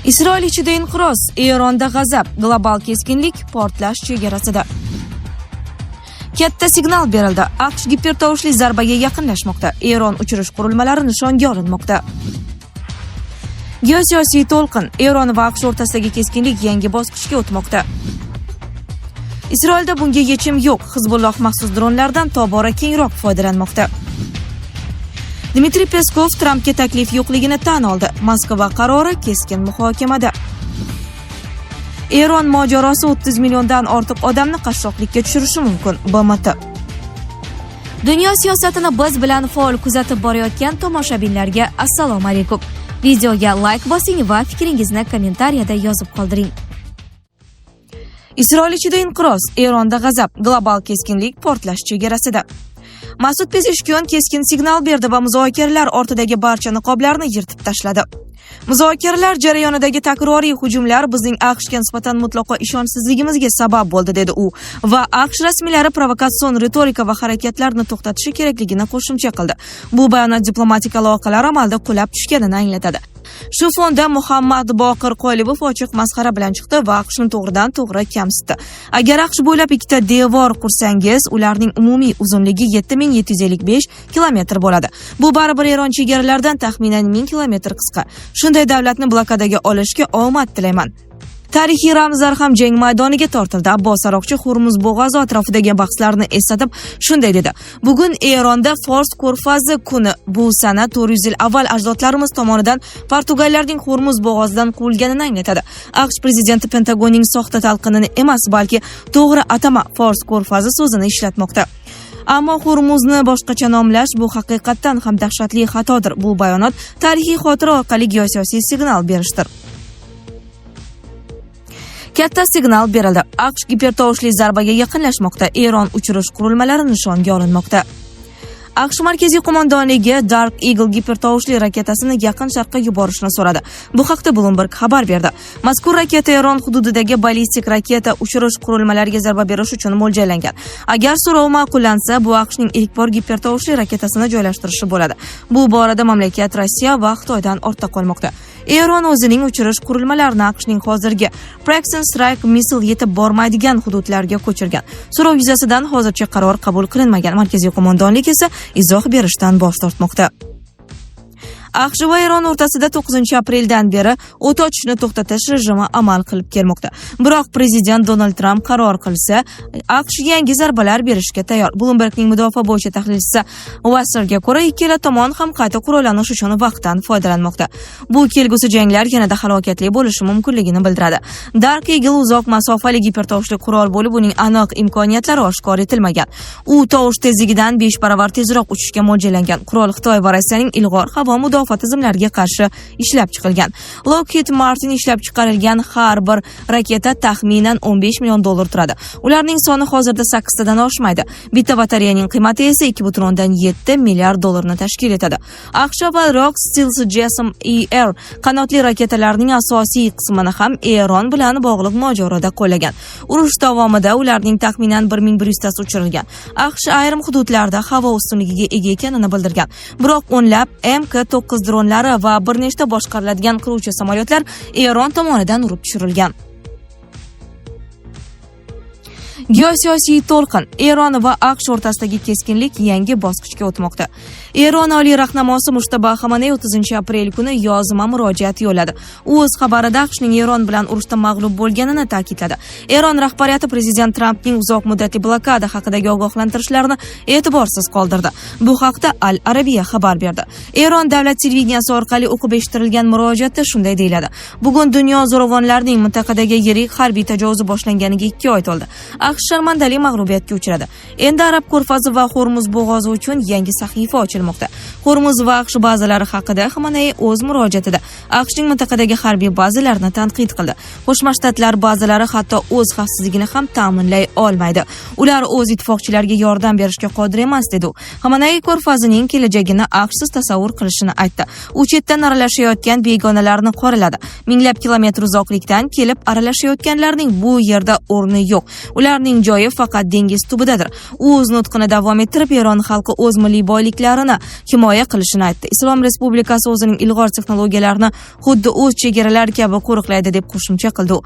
Isroil ichida inqiroz, Eronda g'azab, global keskinlik, portlash chegarasida. Katta signal berildi. AQSh gipertovushli zarbaga yaqinlashmoqda. Eron uchirish qurilmalari nishonga olinmoqda. Geosiyosiy to'lqin, Eron va AQSh o'rtasidagi keskinlik yangi bosqichga o'tmoqda. Isroilda bunga yechim yo'q. Hizbulloh maxsus dronlardan tobora kengroq foydalanmoqda. Dmitriy Peskov Trampga taklif yo'qligini tan oldi. Moskva qarori keskin muhokamada. Eron mojarosi 30 milliondan ortiq odamni qashshoqlikka tushirishi mumkin. BMT. Dunyo siyosatini biz bilan faol kuzatib borayotgan tomoshabinlarga assalomu alaykum. Videoga like bosing va fikringizni kommentariyada yozib qoldiring. Isroil ichida inqiroz, Eronda g'azab, global keskinlik, portlash chegarasida. Mas'ud Pezeshkian keskin signal berdi va muzokaralar ortidagi barcha niqoblarni yirtib tashladi. Muzokaralar jarayonidagi takroriy hujumlar bizning AQShga nisbatan mutlaqo ishonchsizligimizga sabab bo'ldi, dedi u va AQSh rasmiylari provokatsion ritorika va harakatlarni to'xtatishi kerakligini qo'shimcha qildi. Bu bayonot diplomatik aloqalar amalda qulab tushganini anglatadi. Shu fonda Muhammad Boqir Qo'libov ochiq masxara bilan chiqdi va AQShni to'g'ridan to'g'ri kamsitdi. Agar AQSh bo'ylab ikkita devor qursangiz, ularning umumiy uzunligi 7755 kilometr bo'ladi. Bu baribir Eron chegaralaridan taxminan 1000 kilometr qisqa. Shunday davlatni blokadaga olishga omad tilayman. Tarixiy ramzlar ham jang maydoniga tortildi. Abbos Aroqchi Hormuz bo'g'ozi atrofidagi bahslarni eslatib shunday dedi: "Bugun Eronda Fors ko'rfazi kuni. Bu sana 400 yil avval ajdodlarimiz tomonidan Portugallarning Hormuz bo'g'ozidan qurilganini anglatadi." AQSh prezidenti Pentagonning soxta talqinini emas, balki to'g'ri atama Fors ko'rfazi so'zini ishlatmoqda. Ammo Hormuzni boshqacha nomlash bu haqiqatdan ham dahshatli xatodir. Bu bayonot tarixiy xotira orqali geosiyosiy signal berishdir. Katta signal berildi. AQSh gipertovushli zarbaga yaqinlashmoqda. Eron uchirish qurilmalari nishonga olinmoqda. AQSh markaziy qo'mondonligi Dark Eagle gipertovushli raketasini yaqin sharqqa yuborishni so'radi. Bu haqda Bloomberg xabar berdi. Mazkur raketa Eron hududidagi ballistik raketa uchirish qurilmalariga zarba berish uchun mo'ljallangan. Agar so'rov ma'qullansa, bu AQShning ilk bor gipertovushli raketasini joylashtirishi bo'ladi. Bu borada mamlakat Rossiya va Xitoydan ortda qolmoqda. Eron o'zining uchirish qurilmalarini AQShning hozirgi Praxton Strike missil yetib bormaydigan hududlarga ko'chirgan. So'rov yuzasidan hozircha qaror qabul qilinmagan. Markaziy qo'mondonlik esa izoh berishdan bosh tortmoqda. AQSh va Eron o'rtasida 9-apreldan beri o't ochishni to'xtatish rejimi amal qilib kelmoqda. Biroq prezident Donald Trump qaror qilsa, AQSh yangi zarbalar berishga tayyor. Bloombergning mudofaa bo'yicha tahlilchisi Wasserga ko'ra, ikkala tomon ham qayta qurollanish uchun vaqtdan foydalanmoqda. Bu kelgusi janglar yanada halokatli bo'lishi mumkinligini bildiradi. Dark Eagle uzoq masofali gipertovushli qurol bo'lib, uning aniq imkoniyatlari oshkor etilmagan. U tovush tezligidan 5 barobar tezroq uchishga mo'ljallangan. Qurol Xitoy va Rossiyaning ilg'or havo mudofaa tizimlariga qarshi ishlab chiqilgan. Lockheed Martin ishlab chiqarilgan har bir raketa taxminan $15 million turadi. Ularning soni hozirda 8 tadan oshmaydi. Bitta batareyaning qiymati esa $2.7 milliard tashkil etadi. AQSh va Rock Steels JASSM ER qanotli raketalarning asosiy qismini ham Eron bilan bog'liq mojaroda qo'llagan. Urush davomida ularning taxminan 1100 tasi uchirilgan. AQSh ayrim hududlarda havo ustunligiga ega ekanini bildirgan. Biroq o'nlab MK9 dronlari va bir nechta boshqariladigan qiruvchi samolyotlar Eron tomonidan urib tushirilgan. Geosiyosiy to'lqin, Eron va AQSh o'rtasidagi keskinlik yangi bosqichga o'tmoqda. Eron oliy rahnamosi Mushtaba Xamaney 30-aprel kuni yozma murojaat yo'lladi. U o'z xabarida AQShning Eron bilan urushda mag'lub bo'lganini ta'kidladi. Eron rahbariyati prezident Trampning uzoq muddatli blokada haqidagi ogohlantirishlarni e'tiborsiz qoldirdi. Bu haqda Al Arabiya xabar berdi. Eron davlat televideniyasi orqali o'qib eshittirilgan murojaatda shunday deyiladi: "Bugun dunyo zo'ravonlarining mintaqadagi yirik harbiy tajovuzi boshlanganiga 2 oy to'ldi. AQSh sharmandali mag'lubiyatga uchradi. Endi Arab ko'rfazi va Hormuz bo'g'ozi uchun yangi sahifa ochilmoqda." Hormuz va AQSh bazalari haqida Xamaney o'z murojaatida AQShning mintaqadagi harbiy bazalarni tanqid qildi. Qo'shma Shtatlar bazalari hatto o'z xavfsizligini ham ta'minlay olmaydi. Ular o'z ittifoqchilariga yordam berishga qodir emas, dedi u. Xamaney ko'rfazining kelajagini AQShsiz tasavvur qilishini aytdi. U chetdan aralashayotgan begonalarni qoraladi. Minglab kilometr uzoqlikdan kelib aralashayotganlarning bu yerda o'rni yo'q. Ularning Trampning joyi faqat dengiz tubidadir. U o'z nutqini davom ettirib, Eron xalqi o'z milliy boyliklarini himoya qilishini aytdi. Islom Respublikasi o'zining ilg'or texnologiyalarini xuddi o'z chegaralari kabi qo'riqlaydi deb qo'shimcha qildi.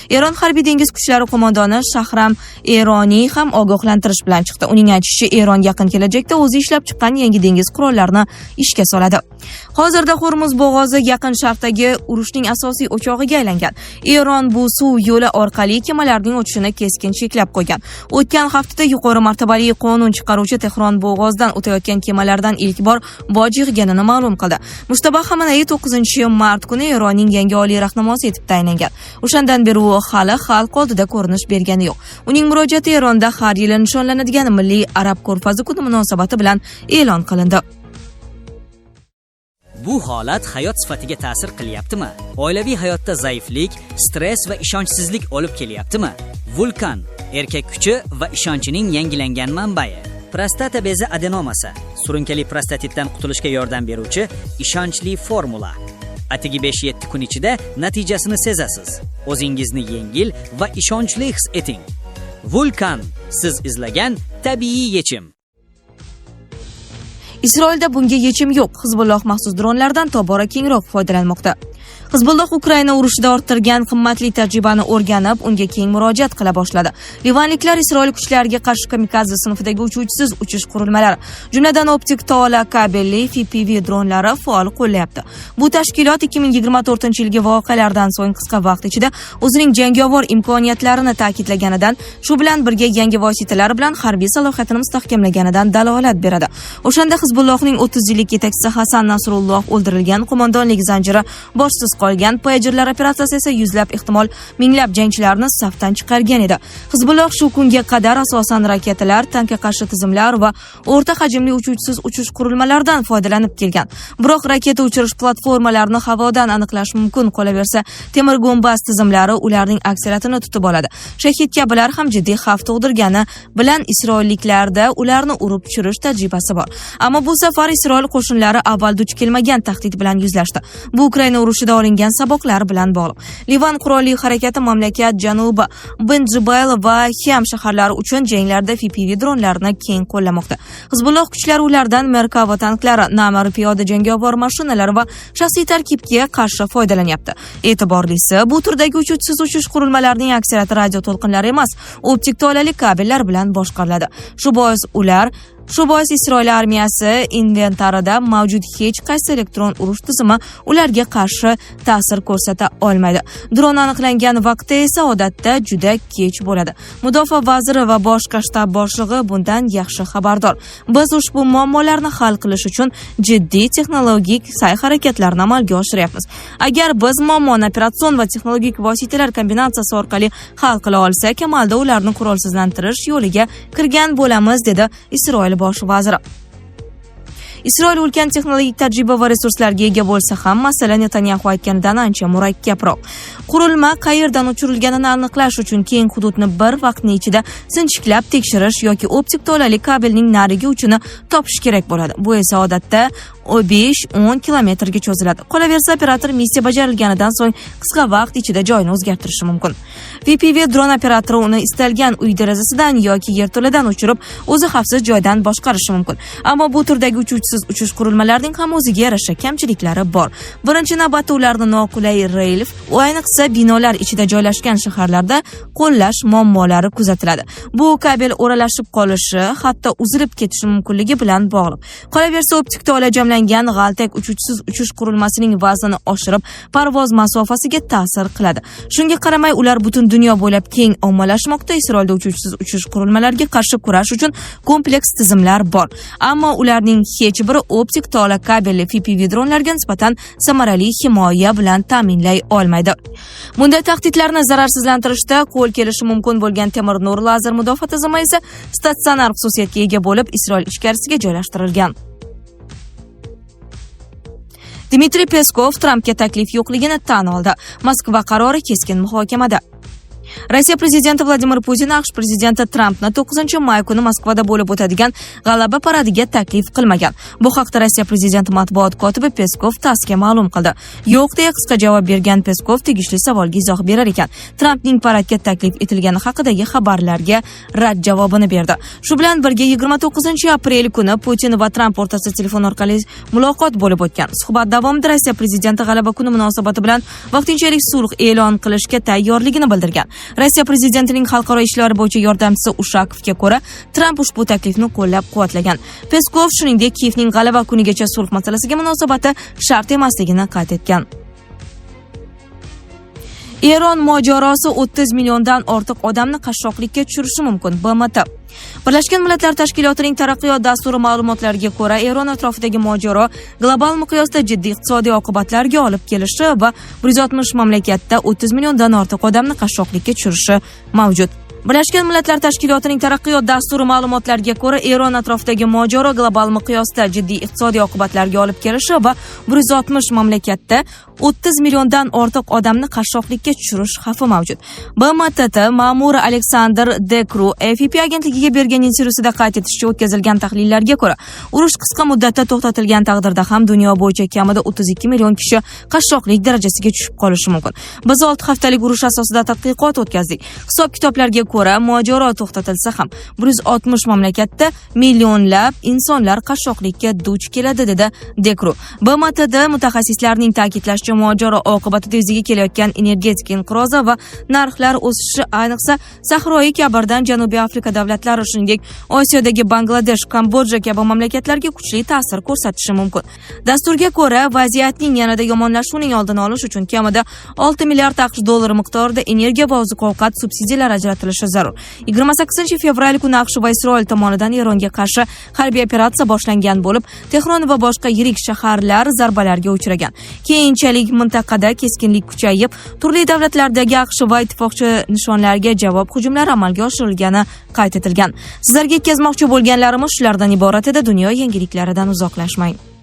Eron harbiy dengiz kuchlari qo'mondoni Shahram Eroniy ham ogohlantirish bilan chiqdi. Uning aytishicha, Eron yaqin kelajakda o'zi ishlab chiqqan yangi dengiz qurollarini ishga soladi. Hozirda Hormuz bo'g'ozi Yaqin Sharqdagi urushning asosiy o'chog'iga aylangan. Eron bu suv yo'li orqali kemalarning o'tishini keskin cheklab qo'ygan. O'tgan haftada yuqori martabali qonun chiqaruvchi Tehron bo'g'ozidan o'tayotgan kemalardan ilk bor boj yig'ganini ma'lum qildi. Mushtabah Xamenei 9-mart kuni Eronning yangi oliy rahnamosi etib tayinlangan. O'shandan beri u hali xalq oldida ko'rinish bergani yo'q. Uning murojaati Eronda har yili nishonlanadigan Milliy Arab ko'rfazi kuni munosabati bilan e'lon qilindi. Bu holat hayot sifatiga ta'sir qilyaptimi? Oilaviy hayotda zaiflik, stress va ishonchsizlik olib kelyaptimi? Vulkan erkak kuchi va ishonchining yangilangan manbai. Prostata bezi adenomasi, surunkali prostatitdan qutulishga yordam beruvchi ishonchli formula. Atigi 5-7 kun ichida natijasini sezasiz. O'zingizni yengil va ishonchli his eting. Vulkan siz izlagan tabiiy yechim. Isroilda bunga yechim yo'q. Hizbulloh maxsus dronlardan tobora kengroq foydalanmoqda. Hizbulloh Ukraina urushida orttirgan qimmatli tajribani o'rganib, unga keng murojaat qila boshladi. Livanliklar Isroil kuchlariga qarshi kamikaze sinfidagi uchuvchisiz uchish qurilmalari, jumladan optik tola kabelli FPV dronlari faol qo'llayapti. Bu tashkilot 2024-yilgi voqealardan so'ng qisqa vaqt ichida o'zining jangovar imkoniyatlarini ta'kidlaganidan, shu bilan birga yangi vositalar bilan harbiy salohiyatini mustahkamlaganidan dalolat beradi. O'shanda Hizbullohning 30 yillik yetakchisi Hasan Nasrulloh o'ldirilgan, qo'mondonlik zanjiri boshsiz qolgan, payajerlar operatsiyasi esa yuzlab, ehtimol minglab jangchilarni safdan chiqargan edi. Hizbulloh shu kunga qadar asosan raketalar, tankga qarshi tizimlar va o'rta hajmli uchuvchisiz uchish qurilmalaridan foydalanib kelgan. Biroq raketa uchirish platformalarini havodan aniqlash mumkin, qolaversa temir gumbaz tizimlari ularning aksariyatini tutib oladi. Shahid kabilar ham jiddiy xavf tug'dirgani bilan isroilliklarda ularni urib tushirish tajribasi bor. Ammo bu safar Isroil qo'shinlari avval duch kelmagan tahdid bilan yuzlashdi. Bu Ukraina urushida olingan saboqlar bilan bog'liq. Livan qurolli harakati mamlakat janubi Benjibayl va Ham shaharlari uchun janglarda FPV dronlarni keng qo'llamoqda. Hizbulloh kuchlari ulardan Merkava tanklari, Namar piyoda jangovar mashinalari va shaxsiy tarkibga qarshi foydalanyapti. E'tiborlisi, bu turdagi uchuvchisiz uchish qurilmalarining aksariyati radio to'lqinlari emas, optik tolali kabellar bilan boshqariladi. Shu bois Isroil armiyasi inventarida mavjud hech qaysi elektron urush tizimi ularga qarshi ta'sir ko'rsata olmaydi. Dron aniqlangan vaqtda esa odatda juda kech bo'ladi. Mudofaa vaziri va boshqa shtab boshlig'i bundan yaxshi xabardor. Biz ushbu muammolarni hal qilish uchun jiddiy texnologik sa'y-harakatlarni amalga oshiryapmiz. Agar biz muammoni operatsion va texnologik vositalar kombinatsiyasi orqali hal qila olsak, amalda ularni qurolsizlantirish yo'liga kirgan bo'lamiz, dedi Isroil bosh vaziri. Isroil ulkan texnologik tajriba va resurslarga ega bo'lsa ham, masala Netanyahu aytganidan ancha murakkabroq. Qurilma qayerdan uchirilganini aniqlash uchun keng hududni bir vaqtning ichida sinchiklab tekshirish yoki optik tolali kabelning narigi uchini topish kerak bo'ladi. Bu esa odatda 5-10 kilometrga cho'ziladi. Qolaversa, operator missiya bajarilganidan so'ng qisqa vaqt ichida joyini o'zgartirishi mumkin. VPV dron operatori uni istalgan uy derazasidan yoki yerto'ladan uchirib, o'zi xavfsiz joydan boshqarishi mumkin. Ammo bu turdagi uchuvchisiz uchish qurilmalarining ham o'ziga yarasha kamchiliklari bor. Birinchi navbatda ularni noqulay relif, ayniqsa binolar ichida joylashgan shaharlarda qo'llash muammolari kuzatiladi. Bu kabel o'ralashib qolishi, hatto uzilib ketishi mumkinligi bilan bog'liq. Qolaversa, optik tola jamlangan g'altak uchuvchisiz uchish qurilmasining vaznini oshirib, parvoz masofasiga ta'sir qiladi. Shunga qaramay, ular butun dunyo bo'ylab keng ommalashmoqda. Isroilda uchuvchisiz uchish qurilmalariga qarshi kurash uchun kompleks tizimlar bor. Ammo ularning hech biri optik tola kabelli FPV dronlarga nisbatan samarali himoya bilan ta'minlay olmaydi. Bunday tahdidlarni zararsizlantirishda qo'l kelishi mumkin bo'lgan temir nur lazer mudofaa tizimi esa statsionar xususiyatga ega bo'lib, Isroil ichkarisiga joylashtirilgan. Dmitriy Peskov Trampga taklif yo'qligini tan oldi. Moskva qarori keskin muhokamada. Rossiya prezidenti Vladimir Putin AQSh prezidenti Trampni 9-may kuni Moskvada bo'lib o'tadigan g'alaba paradiga taklif qilmagan. Bu haqda Rossiya prezidenti matbuot kotibi Peskov TASSga ma'lum qildi. Yo'q deya qisqa javob bergan Peskov tegishli savolga izoh berar ekan. Trampning paradga taklif etilgani haqidagi xabarlarga rad javobini berdi. Shu bilan birga 29-aprel kuni Putin va Tramp o'rtasida telefon orqali muloqot bo'lib o'tgan. Suhbat davomida Rossiya prezidenti g'alaba kuni munosabati bilan vaqtinchalik sulh e'lon qilishga tayyorligini bildirgan. Rossiya prezidentining xalqaro ishlar bo'yicha yordamchisi Ushakovga ko'ra, Tramp ushbu taklifni qo'llab-quvvatlagan. Peskov shuningdek Kiyevning g'alaba kunigacha sulh masalasiga munosabati shart emasligini qayd etgan. Eron mojarosi 30 milliondan ortiq odamni qashshoqlikka tushirishi mumkin. BMT Birlashgan Millatlar Tashkilotining taraqqiyot dasturi ma'lumotlariga ko'ra, Eron atrofidagi mojaro global miqyosda jiddiy iqtisodiy oqibatlarga olib kelishi va 160 mamlakatda 30 milliondan ortiq odamni qashshoqlikka tushirishi mavjud. Birlashgan Millatlar Tashkilotining taraqqiyot dasturi ma'lumotlariga ko'ra, Eron atrofidagi mojaro global miqyosda jiddiy iqtisodiy oqibatlarga olib kelishi va 160 mamlakatda 30 milliondan ortiq odamni qashshoqlikka tushirish xavfi mavjud. BMT ma'muri Aleksandr Dekru AFP agentligiga bergan intervyusida qayd etishicha, o'tkazilgan tahlillarga ko'ra, urush qisqa muddatda to'xtatilgan taqdirda ham dunyo bo'yicha kamida 32 million kishi qashshoqlik darajasiga tushib qolishi mumkin. Biz 6 haftalik urush asosida tadqiqot o'tkazdik. Hisob-kitoblarga ko'ra, mojaro to'xtatilsa ham 160 mamlakatda millionlab insonlar qashshoqlikka duch keladi, dedi Dekru. BMTda mutaxassislarning ta'kidlashicha, mojaro oqibatida yuzaga kelayotgan energetik inqiroz va narxlar o'sishi ayniqsa Sahroyi Kabirdan Janubiy Afrika davlatlari, shuningdek Osiyodagi Bangladesh, Kambodja kabi mamlakatlarga kuchli ta'sir ko'rsatishi mumkin. Dasturga ko'ra, vaziyatning yanada yomonlashuvining oldini olish uchun kamida 6 milliard AQSh dollari miqdorida energiya va oziq-ovqat subsidiyalar ajratilishi zarur. 28 fevral kuni AQSh va Isroil tomonidan Eronga qarshi harbiy operatsiya boshlangan bo'lib, Tehron va boshqa yirik shaharlar zarbalarga uchragan. Keyinchalik mintaqada keskinlik kuchayib, turli davlatlardagi AQSh va ittifoqchi nishonlarga javob hujumlari amalga oshirilgani qayd etilgan. Sizlarga yetkazmoqchi bo'lganlarimiz shulardan iborat edi. Dunyo yangiliklaridan uzoqlashmang.